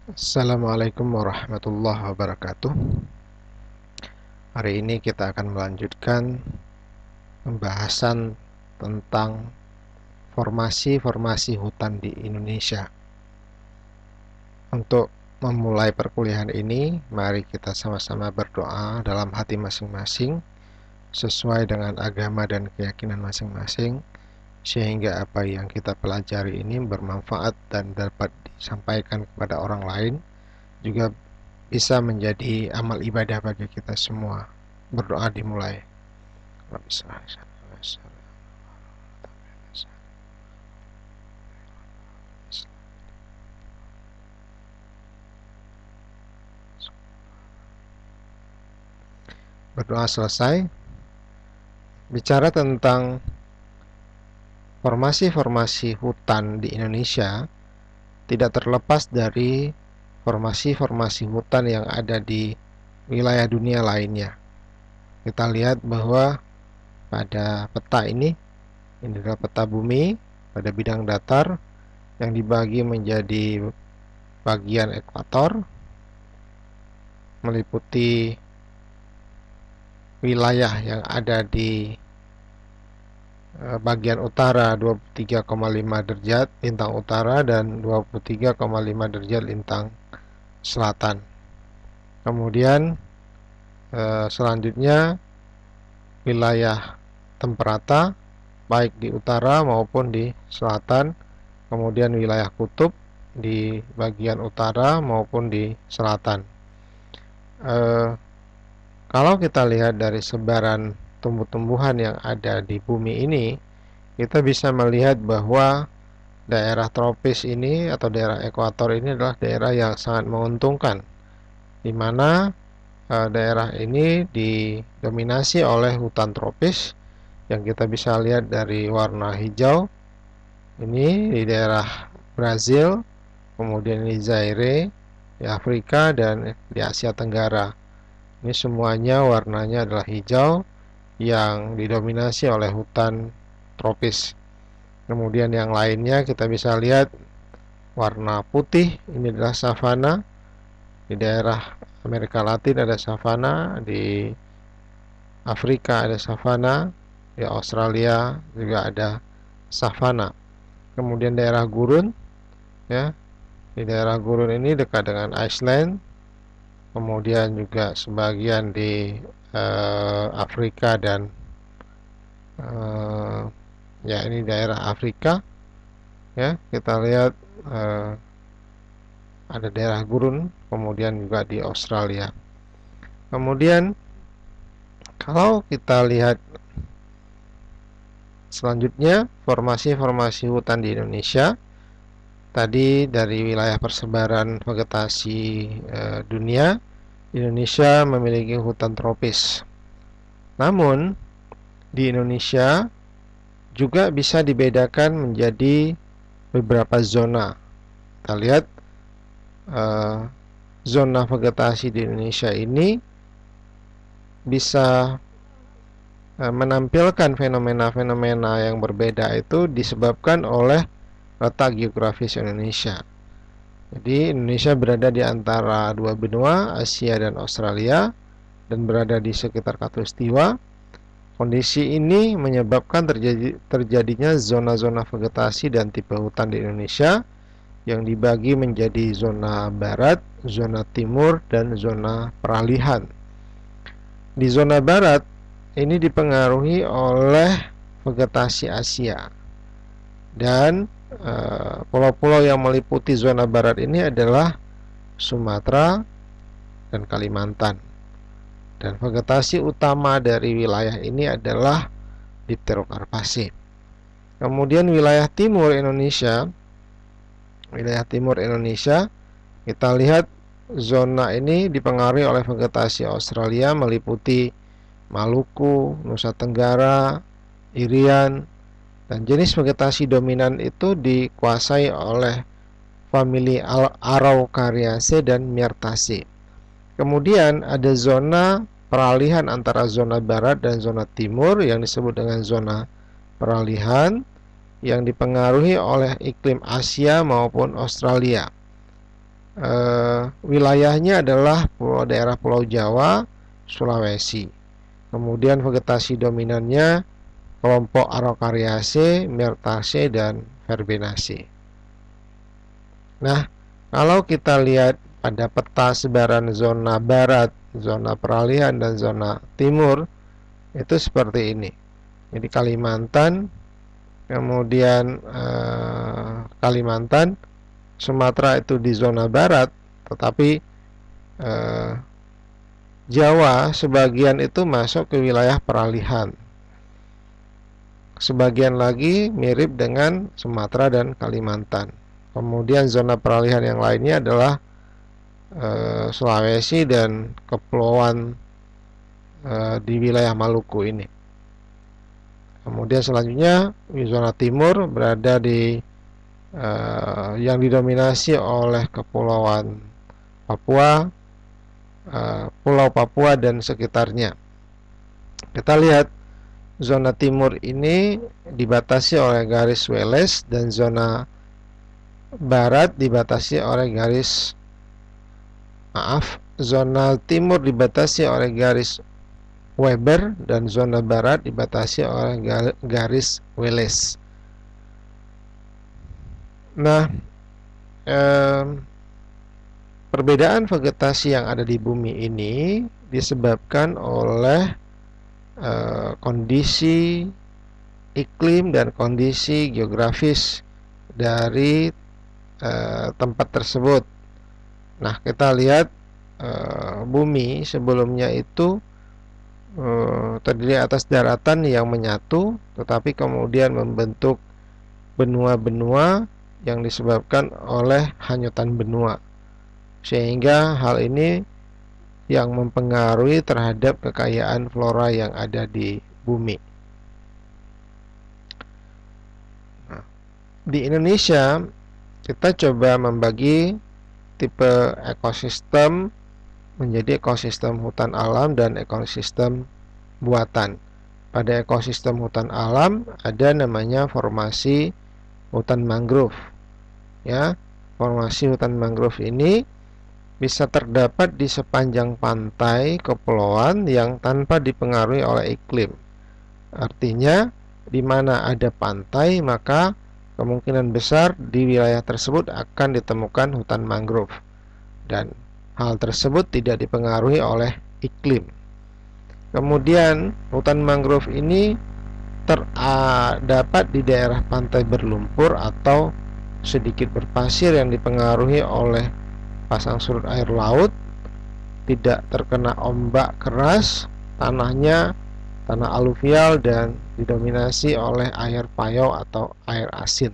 Assalamualaikum warahmatullahi wabarakatuh. Hari ini kita akan melanjutkan pembahasan tentang formasi-formasi hutan di Indonesia. Untuk memulai perkuliahan ini, mari kita sama-sama berdoa dalam hati masing-masing sesuai dengan agama dan keyakinan masing-masing, sehingga apa yang kita pelajari ini bermanfaat dan dapat disampaikan kepada orang lain, juga bisa menjadi amal ibadah bagi kita semua. Berdoa dimulai. Berdoa selesai. Bicara tentang formasi-formasi hutan di Indonesia, tidak terlepas dari formasi-formasi hutan yang ada di wilayah dunia lainnya. Kita lihat bahwa pada peta ini adalah peta bumi pada bidang datar yang dibagi menjadi bagian ekuator, meliputi wilayah yang ada di bagian utara 23,5 derajat lintang utara dan 23,5 derajat lintang selatan. Kemudian selanjutnya wilayah temperata baik di utara maupun di selatan, kemudian wilayah kutub di bagian utara maupun di selatan. Kalau kita lihat dari sebaran tumbuh-tumbuhan yang ada di bumi ini, kita bisa melihat bahwa daerah tropis ini atau daerah ekuator ini adalah daerah yang sangat menguntungkan, di mana daerah ini didominasi oleh hutan tropis yang kita bisa lihat dari warna hijau. Ini di daerah Brazil, kemudian di Zaire, di Afrika, dan di Asia Tenggara. Ini semuanya warnanya adalah hijau yang didominasi oleh hutan tropis. Kemudian yang lainnya kita bisa lihat warna putih, ini adalah savana. Di daerah Amerika Latin ada savana, di Afrika ada savana, di Australia juga ada savana. Kemudian daerah gurun, ya, di daerah gurun ini dekat dengan Iceland, kemudian juga sebagian di Afrika dan ya ini daerah Afrika, ya kita lihat ada daerah gurun, kemudian juga di Australia. Kemudian kalau kita lihat selanjutnya formasi-formasi hutan di Indonesia, tadi dari wilayah persebaran vegetasi dunia, Indonesia memiliki hutan tropis. Namun di Indonesia juga bisa dibedakan menjadi beberapa zona. Kita lihat zona vegetasi di Indonesia ini bisa menampilkan fenomena-fenomena yang berbeda itu disebabkan oleh letak geografis Indonesia. Jadi Indonesia berada di antara dua benua, Asia dan Australia, dan berada di sekitar khatulistiwa. Kondisi ini menyebabkan terjadinya zona-zona vegetasi dan tipe hutan di Indonesia yang dibagi menjadi zona barat, zona timur, dan zona peralihan. Di zona barat ini dipengaruhi oleh vegetasi Asia, dan pulau-pulau yang meliputi zona barat ini adalah Sumatera dan Kalimantan. Dan vegetasi utama dari wilayah ini adalah Dipterokarpase. Kemudian wilayah timur Indonesia, kita lihat zona ini dipengaruhi oleh vegetasi Australia meliputi Maluku, Nusa Tenggara, Irian, dan jenis vegetasi dominan itu dikuasai oleh famili Araucariaceae dan Myrtaceae. Kemudian ada zona peralihan antara zona barat dan zona timur yang disebut dengan zona peralihan yang dipengaruhi oleh iklim Asia maupun Australia. wilayahnya adalah daerah Pulau Jawa, Sulawesi. Kemudian vegetasi dominannya kelompok Araucariaceae, Myrtaceae, dan Verbenaceae. Nah, kalau kita lihat pada peta sebaran zona barat, zona peralihan, dan zona timur, itu seperti ini. Jadi Kalimantan, kemudian Kalimantan, Sumatera itu di zona barat, tetapi Jawa sebagian itu masuk ke wilayah peralihan. Sebagian lagi mirip dengan Sumatera dan Kalimantan. Kemudian zona peralihan yang lainnya adalah Sulawesi dan kepulauan di wilayah Maluku ini. Kemudian selanjutnya zona timur berada di yang didominasi oleh kepulauan Papua, Pulau Papua dan sekitarnya. Kita lihat zona timur ini dibatasi oleh garis Wallace dan zona barat dibatasi oleh zona timur dibatasi oleh garis Weber dan zona barat dibatasi oleh garis Wallace. Nah, perbedaan vegetasi yang ada di bumi ini disebabkan oleh kondisi iklim dan kondisi geografis dari tempat tersebut. Nah, kita lihat bumi sebelumnya itu terdiri atas daratan yang menyatu, tetapi kemudian membentuk benua-benua yang disebabkan oleh hanyutan benua, sehingga hal ini yang mempengaruhi terhadap kekayaan flora yang ada di bumi. Nah, di Indonesia kita coba membagi tipe ekosistem menjadi ekosistem hutan alam dan ekosistem buatan. Pada ekosistem hutan alam ada namanya formasi hutan mangrove. Ya, formasi hutan mangrove ini bisa terdapat di sepanjang pantai kepulauan yang tanpa dipengaruhi oleh iklim. Artinya, di mana ada pantai, maka kemungkinan besar di wilayah tersebut akan ditemukan hutan mangrove. Dan hal tersebut tidak dipengaruhi oleh iklim. Kemudian, hutan mangrove ini terdapat di daerah pantai berlumpur atau sedikit berpasir yang dipengaruhi oleh pasang surut air laut, tidak terkena ombak keras, tanahnya tanah aluvial dan didominasi oleh air payau atau air asin.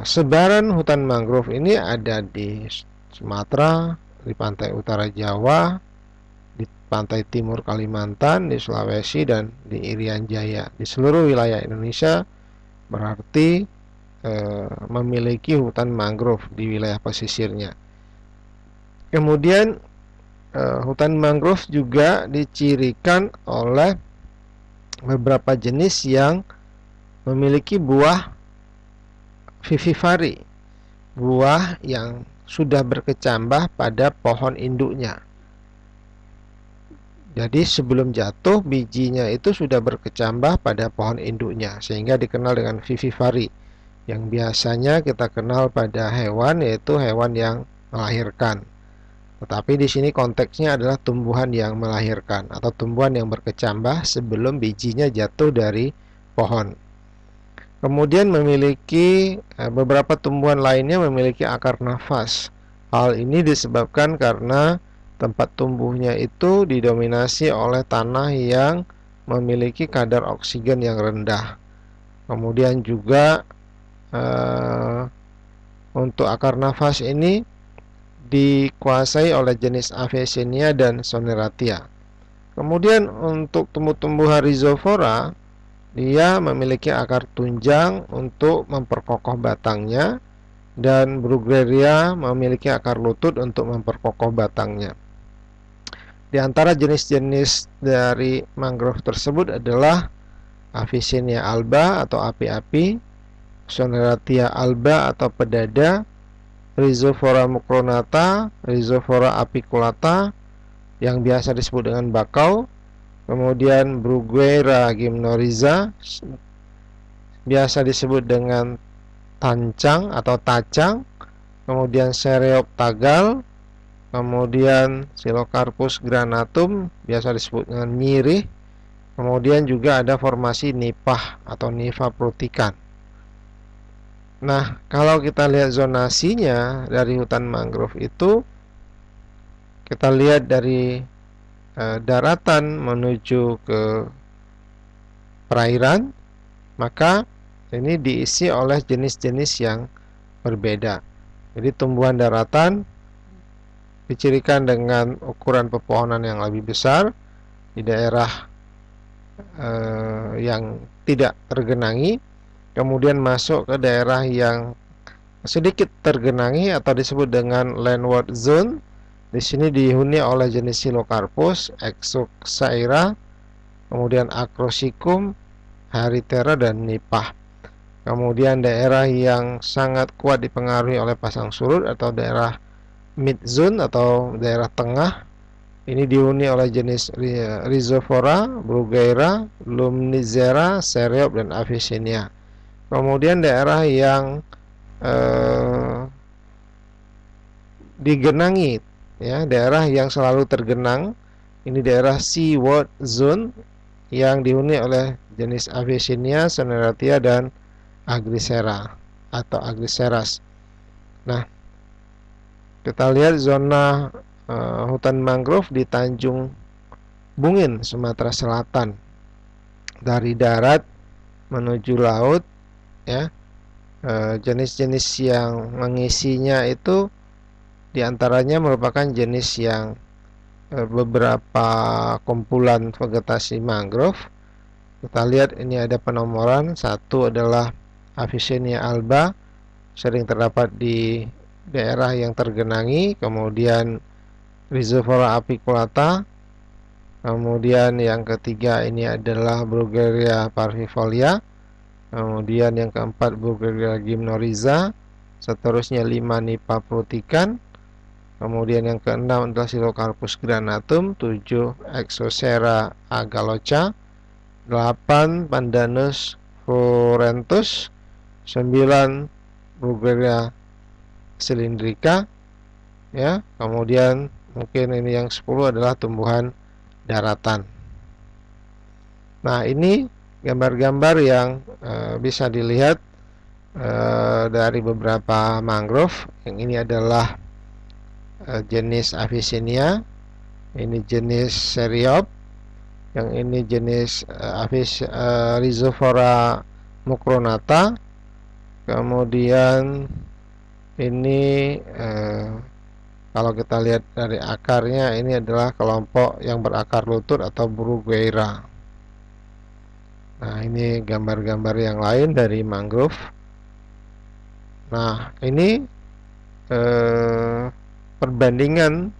Sebaran hutan mangrove ini ada di Sumatera, di pantai utara Jawa, di pantai timur Kalimantan, di Sulawesi, dan di Irian Jaya. Di seluruh wilayah Indonesia berarti memiliki hutan mangrove di wilayah pesisirnya. Kemudian hutan mangrove juga dicirikan oleh beberapa jenis yang memiliki buah vivivari, buah yang sudah berkecambah pada pohon induknya. Jadi sebelum jatuh bijinya itu sudah berkecambah pada pohon induknya, sehingga dikenal dengan vivivari, yang biasanya kita kenal pada hewan, yaitu hewan yang melahirkan. Tetapi di sini konteksnya adalah tumbuhan yang melahirkan atau tumbuhan yang berkecambah sebelum bijinya jatuh dari pohon. Kemudian memiliki beberapa tumbuhan lainnya memiliki akar nafas. Hal ini disebabkan karena tempat tumbuhnya itu didominasi oleh tanah yang memiliki kadar oksigen yang rendah. Kemudian juga untuk akar nafas ini dikuasai oleh jenis Avicennia dan Soneratia. Kemudian untuk tumbuh-tumbuhan rhizopora, dia memiliki akar tunjang untuk memperkokoh batangnya, dan Bruggeria memiliki akar lutut untuk memperkokoh batangnya. Di antara jenis-jenis dari mangrove tersebut adalah Avicennia alba atau api-api, Soneratia alba atau pedada, Rhizophora mucronata, Rhizophora apiculata yang biasa disebut dengan bakau, kemudian Bruguiera gymnorrhiza biasa disebut dengan tancang atau tacang, kemudian Cereoptagal, kemudian Psilocarpus granatum biasa disebut dengan nyirih, kemudian juga ada formasi nipah atau Nipah prutikan. Nah, kalau kita lihat zonasinya dari hutan mangrove itu, kita lihat dari daratan menuju ke perairan, maka ini diisi oleh jenis-jenis yang berbeda. Jadi tumbuhan daratan dicirikan dengan ukuran pepohonan yang lebih besar di daerah yang tidak tergenangi, kemudian masuk ke daerah yang sedikit tergenangi atau disebut dengan landward zone. Di sini dihuni oleh jenis Psilocarpus, Exoxaira, kemudian Acrocicum, Haritera, dan Nipah. Kemudian daerah yang sangat kuat dipengaruhi oleh pasang surut atau daerah mid zone atau daerah tengah, ini dihuni oleh jenis Rhizophora, Bruguiera, Lumnizera, Cereop, dan Avicennia. Kemudian daerah yang digenangi, ya, daerah yang selalu tergenang, ini daerah seaward zone yang dihuni oleh jenis Avicennia, Soneratia, dan Agrisera atau Agriceras. Nah, kita lihat zona hutan mangrove di Tanjung Bungin, Sumatera Selatan. Dari darat menuju laut, ya, jenis-jenis yang mengisinya itu diantaranya merupakan jenis yang beberapa kumpulan vegetasi mangrove. Kita lihat ini ada penomoran. Satu adalah Avicennia alba, sering terdapat di daerah yang tergenangi. Kemudian Rhizophora apiculata. Kemudian yang ketiga ini adalah Bruguiera parvifolia. Kemudian yang keempat Bruguiera gymnorrhiza. Seterusnya 5 Nipah prutikan. Kemudian yang keenam adalah Psilocarpus granatum, 7 Exocera agalocha, 8 Pandanus florentus, 9 Bruguiera cylindrica, ya. Kemudian mungkin ini yang 10 adalah tumbuhan daratan. Nah, ini gambar-gambar yang bisa dilihat dari beberapa mangrove. Yang ini adalah jenis Avicennia, ini jenis Cereop, yang ini jenis Rhizophora mucronata. Kemudian ini kalau kita lihat dari akarnya, ini adalah kelompok yang berakar lutut atau Bruguiera. Nah, ini gambar-gambar yang lain dari mangrove. Nah, ini perbandingan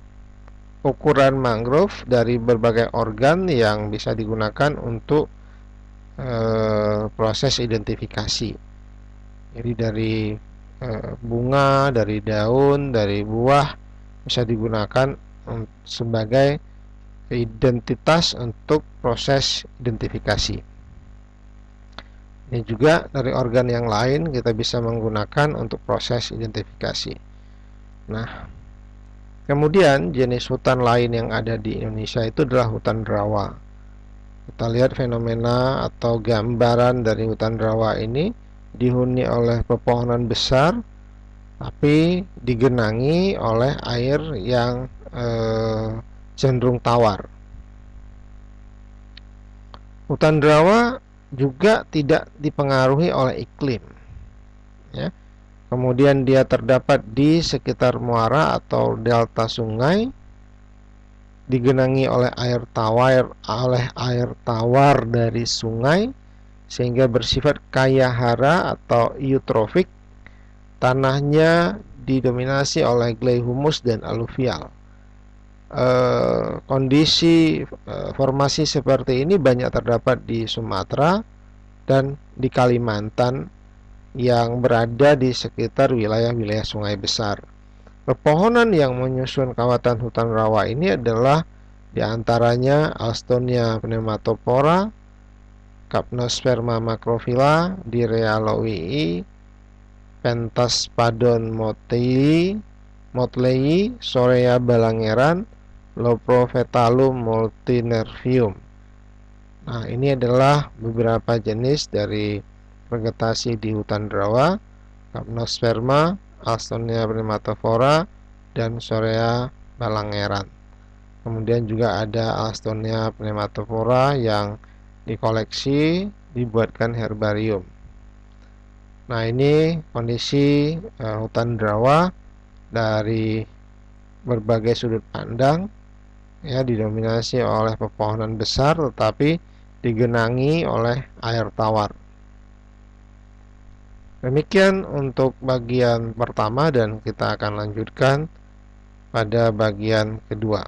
ukuran mangrove dari berbagai organ yang bisa digunakan untuk proses identifikasi. Jadi dari bunga, dari daun, dari buah bisa digunakan sebagai identitas untuk proses identifikasi. Ini juga dari organ yang lain kita bisa menggunakan untuk proses identifikasi. Nah, kemudian jenis hutan lain yang ada di Indonesia itu adalah hutan rawa. Kita lihat fenomena atau gambaran dari hutan rawa ini dihuni oleh pepohonan besar, tapi digenangi oleh air yang cenderung tawar. Hutan rawa juga tidak dipengaruhi oleh iklim, ya. Kemudian dia terdapat di sekitar muara atau delta sungai, digenangi oleh air tawar dari sungai, sehingga bersifat kaya hara atau eutrofik. Tanahnya didominasi oleh clay humus dan aluvial. Kondisi formasi seperti ini banyak terdapat di Sumatera dan di Kalimantan yang berada di sekitar wilayah-wilayah sungai besar. Pepohonan yang menyusun kawasan hutan rawa ini adalah diantaranya Alstonia pneumatophora, Capnosperma macrophylla, Direa lowii, Pentaspadon motley, Sorea balangeran, Loprovetalum multinervium. Nah, ini adalah beberapa jenis dari vegetasi di hutan rawa, Capnosperma, Alstonia pneumatophora, dan Sorea balangeran. Kemudian juga ada Alstonia pneumatophora yang dikoleksi, dibuatkan herbarium. Nah, ini kondisi hutan rawa dari berbagai sudut pandang, ya, didominasi oleh pepohonan besar tetapi digenangi oleh air tawar. Demikian untuk bagian pertama dan kita akan lanjutkan pada bagian kedua.